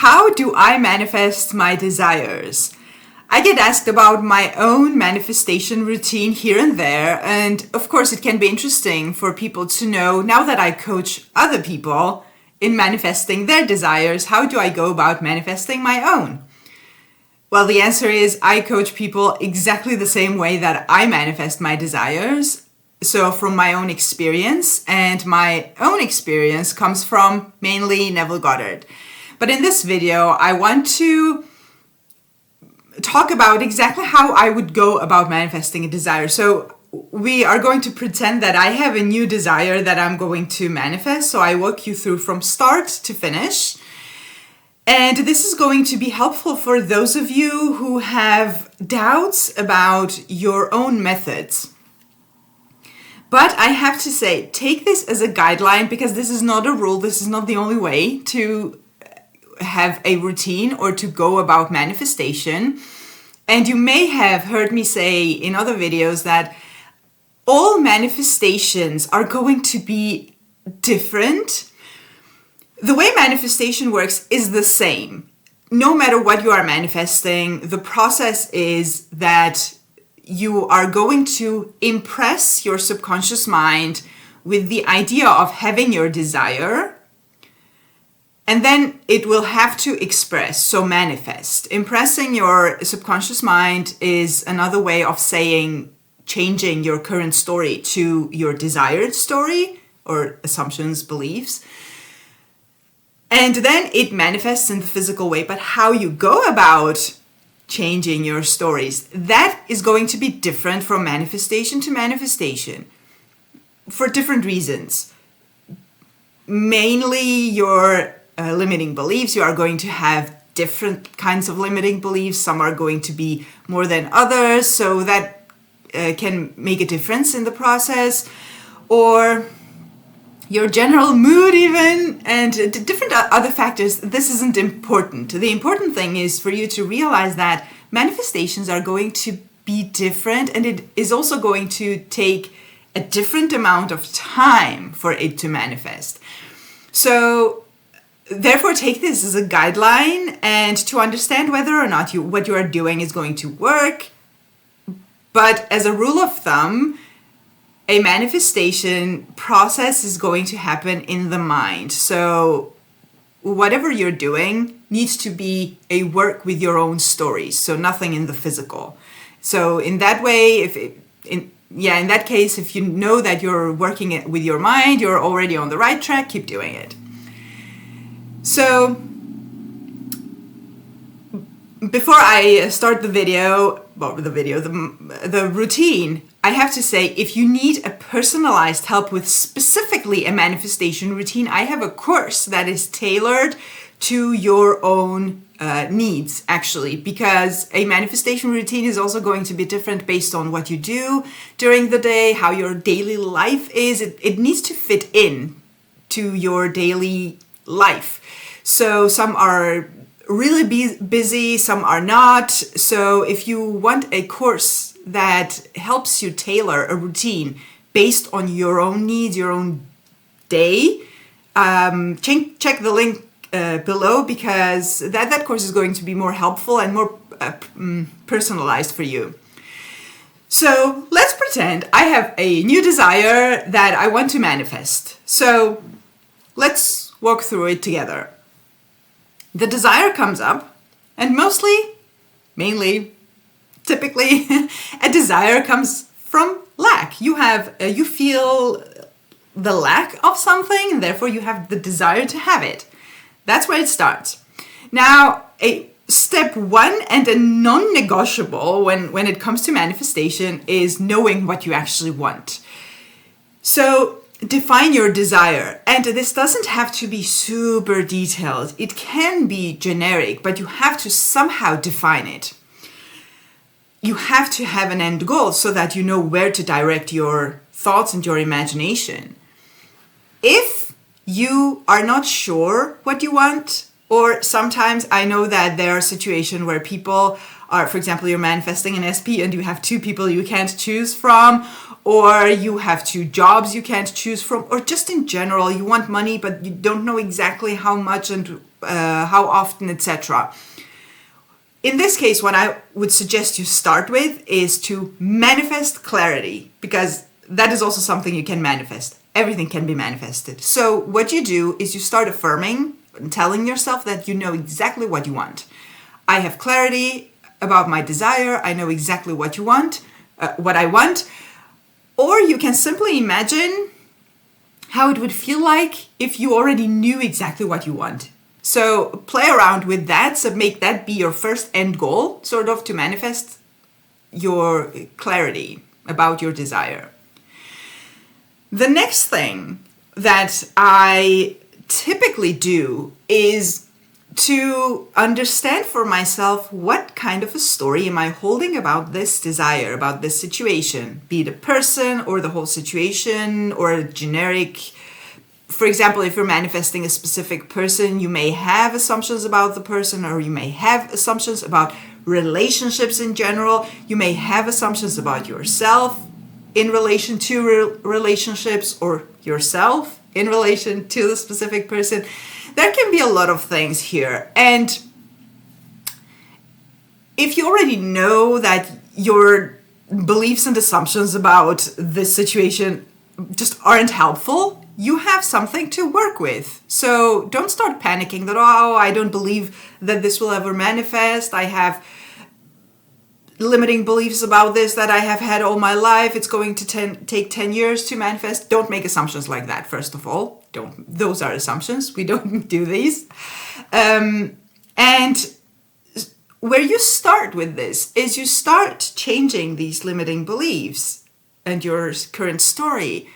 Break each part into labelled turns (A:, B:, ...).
A: How do I manifest my desires? I get asked about my own manifestation routine here and there, and of course it can be interesting for people to know, now that I coach other people in manifesting their desires, how do I go about manifesting my own? Well, the answer is I coach people exactly the same way that I manifest my desires. So from my own experience, and my own experience comes from mainly Neville Goddard. But in this video, I want to talk about exactly how I would go about manifesting a desire. So we are going to pretend that I have a new desire that I'm going to manifest. So I walk you through from start to finish. And this is going to be helpful for those of you who have doubts about your own methods. But I have to say, take this as a guideline, because this is not a rule. This is not the only way to have a routine or to go about manifestation. And you may have heard me say in other videos that all manifestations are going to be different. The way manifestation works is the same. No matter what you are manifesting, the process is that you are going to impress your subconscious mind with the idea of having your desire, and then it will have to express, so manifest. Impressing your subconscious mind is another way of saying changing your current story to your desired story, or assumptions, beliefs. And then it manifests in the physical way. But how you go about changing your stories, that is going to be different from manifestation to manifestation for different reasons. Mainly your limiting beliefs. You are going to have different kinds of limiting beliefs. Some are going to be more than others, so that can make a difference in the process. Or your general mood even, and different other factors. This isn't important. The important thing is for you to realize that manifestations are going to be different, and it is also going to take a different amount of time for it to manifest. So therefore, take this as a guideline, and to understand whether or not what you are doing is going to work. But as a rule of thumb, a manifestation process is going to happen in the mind. So whatever you're doing needs to be a work with your own stories, so nothing in the physical. So in that way, in that case, if you know that you're working it with your mind, you're already on the right track, keep doing it. So before I start the routine, I have to say, if you need a personalized help with specifically a manifestation routine, I have a course that is tailored to your own needs, actually, because a manifestation routine is also going to be different based on what you do during the day, how your daily life is. It needs to fit in to your daily life. So some are really busy, some are not. So if you want a course that helps you tailor a routine based on your own needs, your own day, check the link below, because that course is going to be more helpful and more personalized for you. So let's pretend I have a new desire that I want to manifest. So let's walk through it together. The desire comes up, and typically, a desire comes from lack. You feel the lack of something, and therefore you have the desire to have it. That's where it starts. Now, a step one and a non-negotiable when it comes to manifestation is knowing what you actually want. So define your desire. And this doesn't have to be super detailed. It can be generic, but you have to somehow define it. You have to have an end goal so that you know where to direct your thoughts and your imagination. If you are not sure what you want, or sometimes I know that there are situations where people are, for example, you're manifesting an SP and you have two people you can't choose from, or you have two jobs you can't choose from, or just in general, you want money, but you don't know exactly how much and how often, etc. In this case, what I would suggest you start with is to manifest clarity, because that is also something you can manifest. Everything can be manifested. So what you do is you start affirming and telling yourself that you know exactly what you want. I have clarity about my desire. I know exactly what you want, what I want. Or you can simply imagine how it would feel like if you already knew exactly what you want. So play around with that. So make that be your first end goal, sort of, to manifest your clarity about your desire. The next thing that I typically do is to understand for myself what kind of a story am I holding about this desire, about this situation, be it a person or the whole situation or a generic. For example, if you're manifesting a specific person, you may have assumptions about the person, or you may have assumptions about relationships in general. You may have assumptions about yourself in relation to relationships, or yourself in relation to the specific person. There can be a lot of things here. And if you already know that your beliefs and assumptions about this situation just aren't helpful, you have something to work with. So don't start panicking that, oh, I don't believe that this will ever manifest. I have limiting beliefs about this that I have had all my life. It's going to take 10 years to manifest. Don't make assumptions like that, first of all. Those are assumptions. We don't do these. And where you start with this is you start changing these limiting beliefs and your current story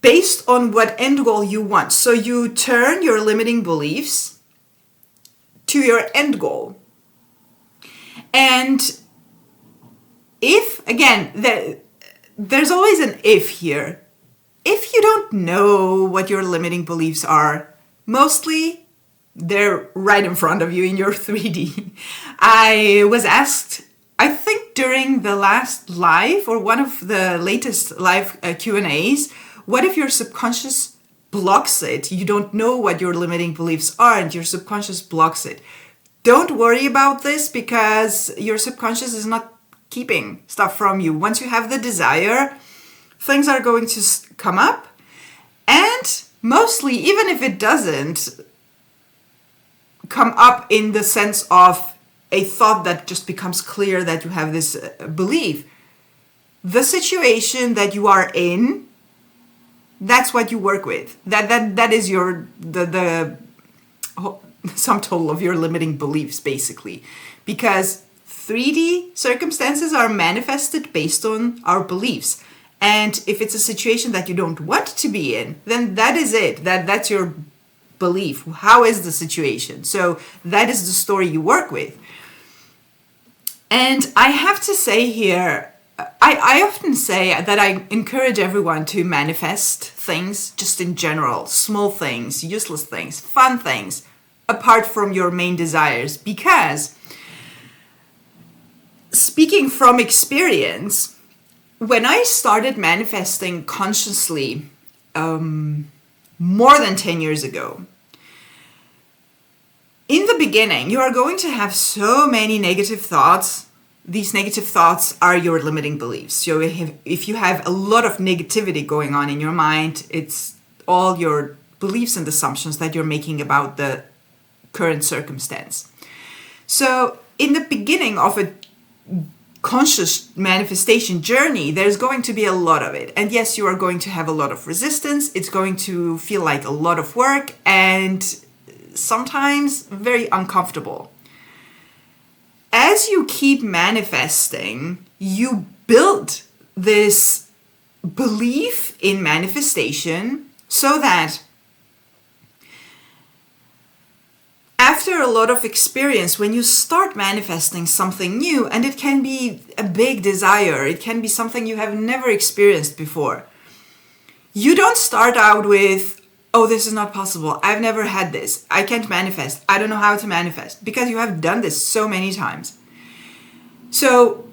A: based on what end goal you want. So you turn your limiting beliefs to your end goal. And if, again, there's always an if here. If you don't know what your limiting beliefs are, mostly they're right in front of you in your 3D. I was asked, I think during the last live or one of the latest live Q&As, what if your subconscious blocks it? You don't know what your limiting beliefs are and your subconscious blocks it. Don't worry about this, because your subconscious is not keeping stuff from you. Once you have the desire, things are going to come up. And mostly, even if it doesn't come up in the sense of a thought that just becomes clear that you have this belief, the situation that you are in, that's what you work with. That is the sum total of your limiting beliefs, basically. Because 3D circumstances are manifested based on our beliefs. And if it's a situation that you don't want to be in, then that is it. That's your belief. How is the situation? So that is the story you work with. And I have to say here, I often say that I encourage everyone to manifest things just in general, small things, useless things, fun things, apart from your main desires. Because speaking from experience, when I started manifesting consciously more than 10 years ago, in the beginning, you are going to have so many negative thoughts. These negative thoughts are your limiting beliefs. So if you have a lot of negativity going on in your mind, it's all your beliefs and assumptions that you're making about the current circumstance. So in the beginning of a conscious manifestation journey, there's going to be a lot of it. And yes, you are going to have a lot of resistance. It's going to feel like a lot of work and sometimes very uncomfortable. As you keep manifesting, you build this belief in manifestation so that after a lot of experience, when you start manifesting something new, and it can be a big desire, it can be something you have never experienced before, you don't start out with, oh, this is not possible. I've never had this. I can't manifest. I don't know how to manifest, because you have done this so many times. So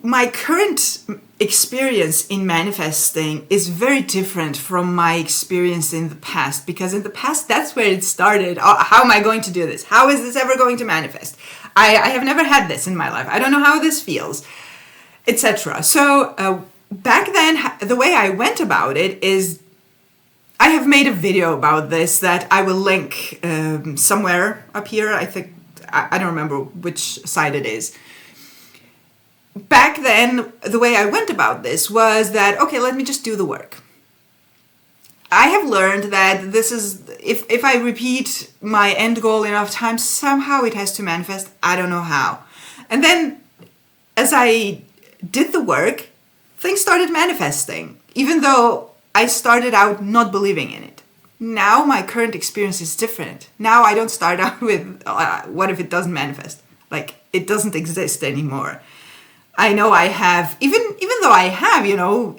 A: my current experience in manifesting is very different from my experience in the past, because in the past, that's where it started. How am I going to do this? How is this ever going to manifest? I have never had this in my life. I don't know how this feels, etc. So back then, the way I went about it is, I have made a video about this that I will link somewhere up here. I think, I don't remember which side it is. Back then, the way I went about this was that, okay, let me just do the work. I have learned that this is, if I repeat my end goal enough times, somehow it has to manifest. I don't know how. And then as I did the work, things started manifesting, even though I started out not believing in it. Now my current experience is different. Now I don't start out with, what if it doesn't manifest? Like, it doesn't exist anymore. I know I have, even though I have,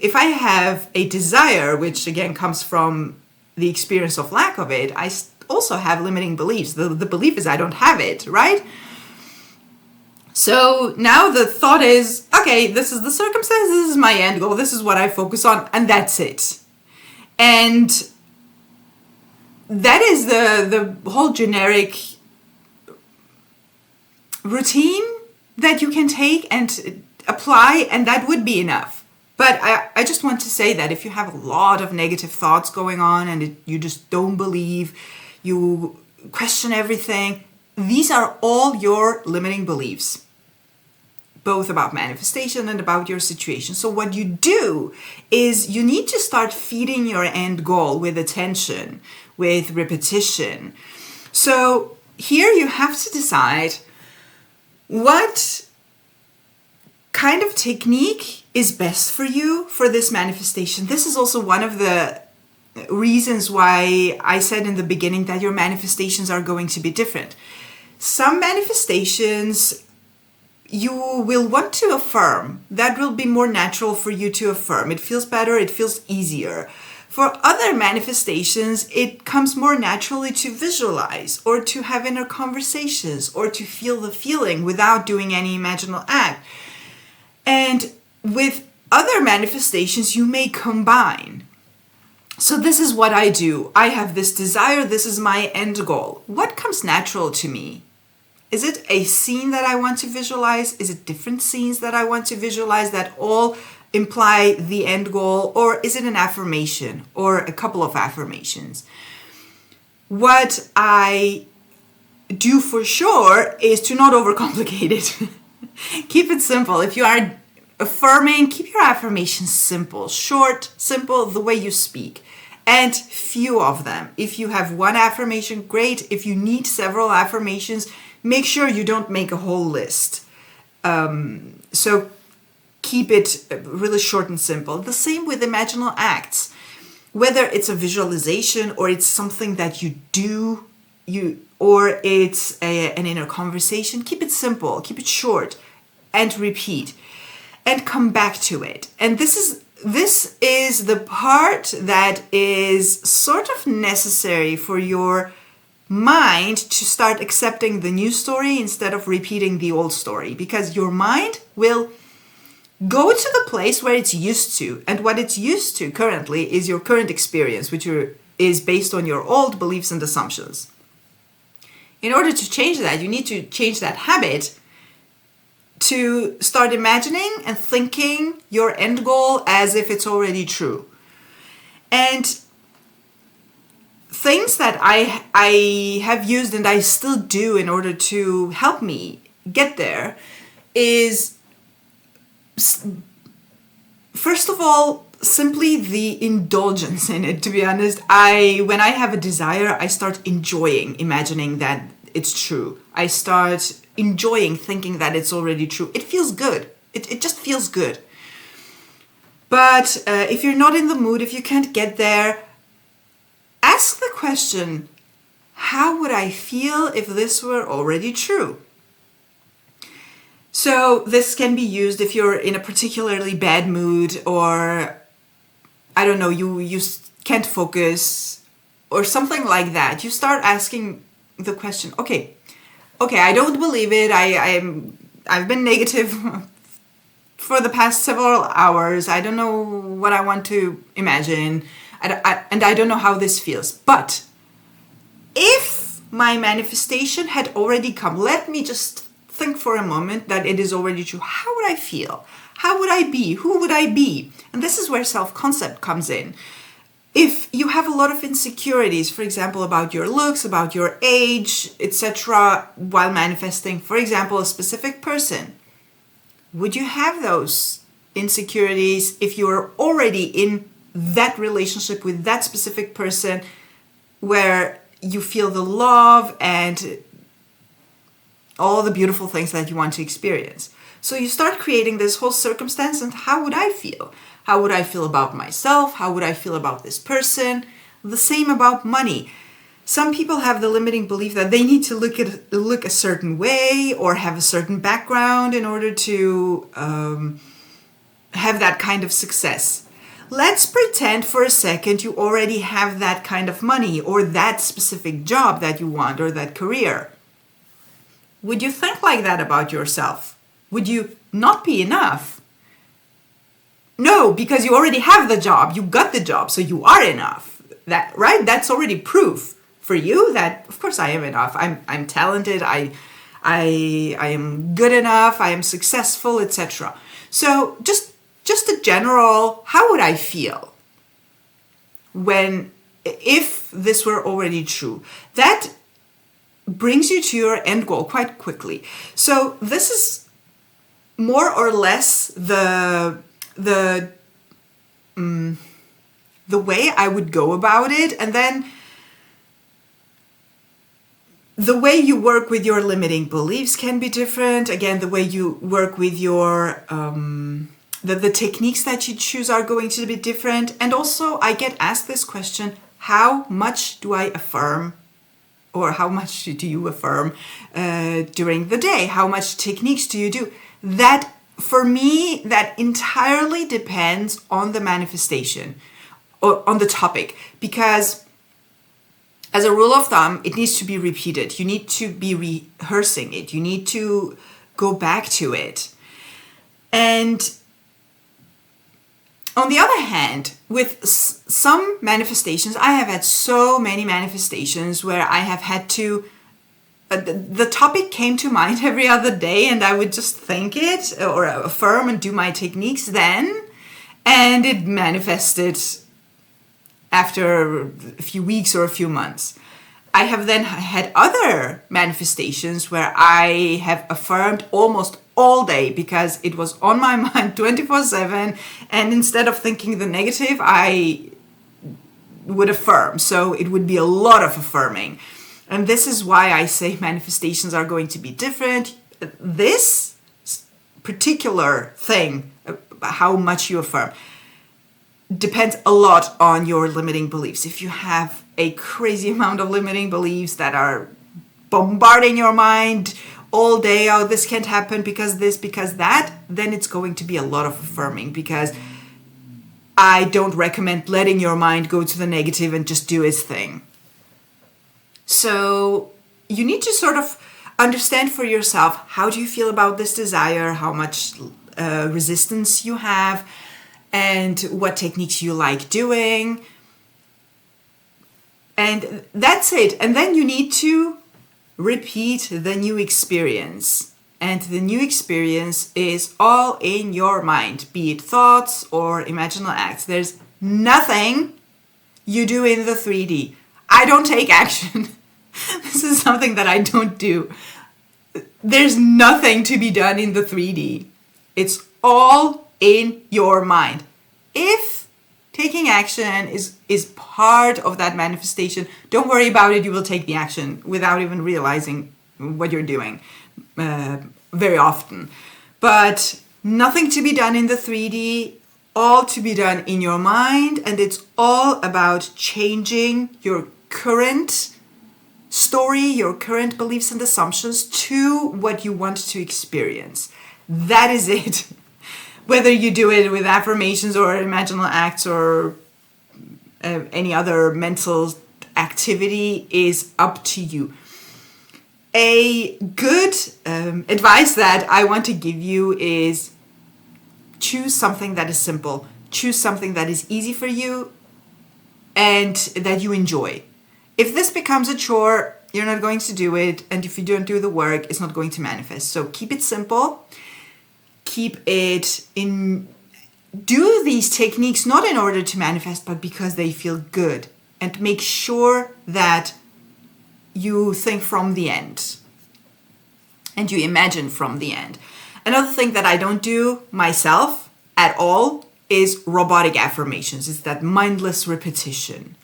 A: if I have a desire, which again comes from the experience of lack of it, I also have limiting beliefs. The belief is I don't have it, right? So now the thought is, okay, this is the circumstance, this is my end goal, this is what I focus on, and that's it. And that is the whole generic routine that you can take and apply, and that would be enough. But I just want to say that if you have a lot of negative thoughts going on and you just don't believe, you question everything, these are all your limiting beliefs, both about manifestation and about your situation. So what you do is you need to start feeding your end goal with attention, with repetition. So here you have to decide what kind of technique is best for you for this manifestation. This is also one of the reasons why I said in the beginning that your manifestations are going to be different. Some manifestations you will want to affirm. That will be more natural for you to affirm. It feels better, it feels easier. For other manifestations, it comes more naturally to visualize or to have inner conversations or to feel the feeling without doing any imaginal act. And with other manifestations, you may combine. So this is what I do. I have this desire. This is my end goal. What comes natural to me? Is it a scene that I want to visualize? Is it different scenes that I want to visualize that all imply the end goal? Or is it an affirmation or a couple of affirmations? What I do for sure is to not overcomplicate it. Keep it simple. If you are affirming, keep your affirmations simple, short, simple, the way you speak, and few of them. If you have one affirmation, great. If you need several affirmations, make sure you don't make a whole list. So keep it really short and simple. The same with imaginal acts. Whether it's a visualization or it's something that you do, or it's an inner conversation, keep it simple, keep it short, and repeat, and come back to it. And this is the part that is sort of necessary for your mind to start accepting the new story instead of repeating the old story, because your mind will go to the place where it's used to, and what it's used to currently is your current experience, which is based on your old beliefs and assumptions. In order to change that, you need to change that habit to start imagining and thinking your end goal as if it's already true. And things that I have used and I still do in order to help me get there is, first of all, simply the indulgence in it. To be honest, when I have a desire, I start enjoying imagining that it's true. I start enjoying thinking that it's already true. It feels good. It just feels good. But if you're not in the mood, if you can't get there, ask the question, how would I feel if this were already true? So this can be used if you're in a particularly bad mood, or I don't know, you can't focus or something like that. You start asking the question, okay, I don't believe it. I've been negative for the past several hours. I don't know what I want to imagine, and I don't know how this feels. But if my manifestation had already come, let me just think for a moment that it is already true. How would I feel? How would I be? Who would I be? And this is where self-concept comes in. If you have a lot of insecurities, for example, about your looks, about your age, etc., while manifesting, for example, a specific person, would you have those insecurities if you are already in that relationship with that specific person where you feel the love and all the beautiful things that you want to experience? So you start creating this whole circumstance, and how would I feel? How would I feel about myself? How would I feel about this person? The same about money. Some people have the limiting belief that they need to look a certain way or have a certain background in order to have that kind of success. Let's pretend for a second you already have that kind of money or that specific job that you want or that career. Would you think like that about yourself? Would you not be enough? No, because you already have the job. You got the job, so you are enough. That, right? That's already proof for you that, of course, I am enough. I'm talented. I am good enough. I am successful, etc. So just a general, how would I feel if this were already true? That brings you to your end goal quite quickly. So this is more or less the way I would go about it. And then the way you work with your limiting beliefs can be different. Again, the way you work with your the techniques that you choose are going to be different. And also I get asked this question, how much do I affirm, or how much do you affirm during the day? How much techniques do you do? That, for me, that entirely depends on the manifestation or on the topic, because as a rule of thumb, it needs to be repeated. You need to be rehearsing it. You need to go back to it. And on the other hand, with some manifestations, I have had so many manifestations where I have had to, the topic came to mind every other day and I would just think it or affirm and do my techniques then, and it manifested after a few weeks or a few months. I have then had other manifestations where I have affirmed almost all day because it was on my mind 24/7, and instead of thinking the negative, I would affirm. So it would be a lot of affirming. And this is why I say manifestations are going to be different. This particular thing, how much you affirm, depends a lot on your limiting beliefs. If you have a crazy amount of limiting beliefs that are bombarding your mind all day, oh, this can't happen because this, because that, then it's going to be a lot of affirming, because I don't recommend letting your mind go to the negative and just do its thing. So you need to sort of understand for yourself, how do you feel about this desire, how much resistance you have, and what techniques you like doing. And that's it. And then you need to repeat the new experience. And the new experience is all in your mind, be it thoughts or imaginal acts. There's nothing you do in the 3D. I don't take action. This is something that I don't do. There's nothing to be done in the 3D. It's all in your mind. If taking action is part of that manifestation, don't worry about it. You will take the action without even realizing what you're doing very often. But nothing to be done in the 3D, all to be done in your mind. And it's all about changing your current story, your current beliefs and assumptions to what you want to experience. That is it. Whether you do it with affirmations or imaginal acts or any other mental activity is up to you. A good advice that I want to give you is choose something that is simple. Choose something that is easy for you and that you enjoy. If this becomes a chore, you're not going to do it. And if you don't do the work, it's not going to manifest. So keep it simple. Keep it in. Do these techniques not in order to manifest, but because they feel good. And make sure that you think from the end. And you imagine from the end. Another thing that I don't do myself at all is robotic affirmations. It's that mindless repetition.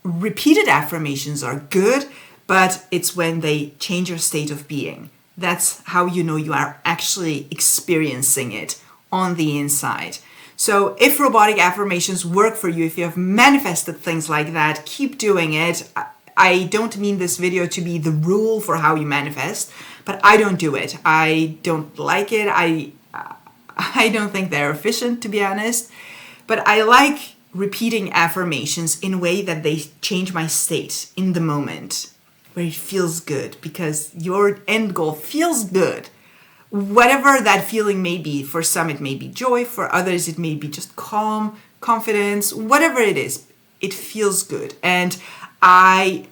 A: Repeated affirmations are good, but it's when they change your state of being. That's how you know you are actually experiencing it on the inside. So if robotic affirmations work for you, if you have manifested things like that, keep doing it. I don't mean this video to be the rule for how you manifest, but I don't do it. I don't like it. I don't think they're efficient, to be honest. But I like repeating affirmations in a way that they change my state in the moment, where it feels good, because your end goal feels good. Whatever that feeling may be. For some, it may be joy. For others, it may be just calm, confidence, whatever it is. It feels good. And I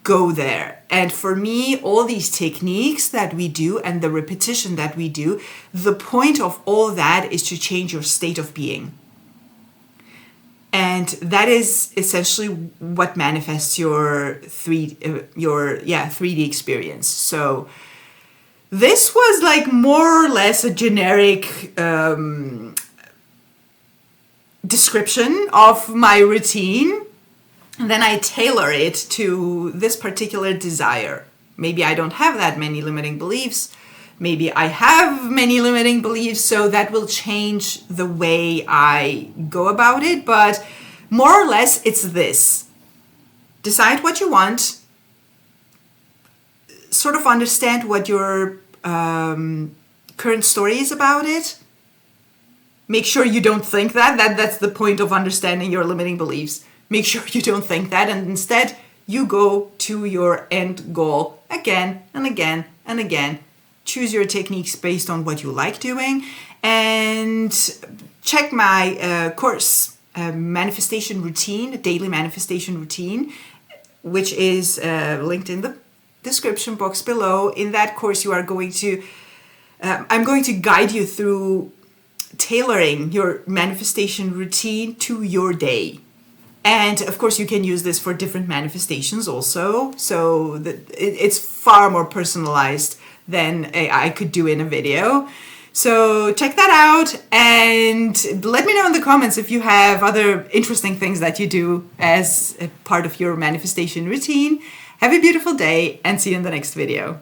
A: go there. And for me, all these techniques that we do and the repetition that we do, the point of all that is to change your state of being. And that is essentially what manifests your 3D experience. So this was like more or less a generic description of my routine. And then I tailor it to this particular desire. Maybe I don't have that many limiting beliefs. Maybe I have many limiting beliefs, so that will change the way I go about it. But more or less, it's this. Decide what you want. Sort of understand what your current story is about it. Make sure you don't think that's the point of understanding your limiting beliefs. Make sure you don't think that, and instead you go to your end goal again and again and again. Choose your techniques based on what you like doing, and check my course, Manifestation Routine, Daily Manifestation Routine, which is linked in the description box below. In that course, you are going to, I'm going to guide you through tailoring your manifestation routine to your day. And of course, you can use this for different manifestations also. So it's far more personalized than I could do in a video. So check that out and let me know in the comments if you have other interesting things that you do as a part of your manifestation routine. Have a beautiful day and see you in the next video.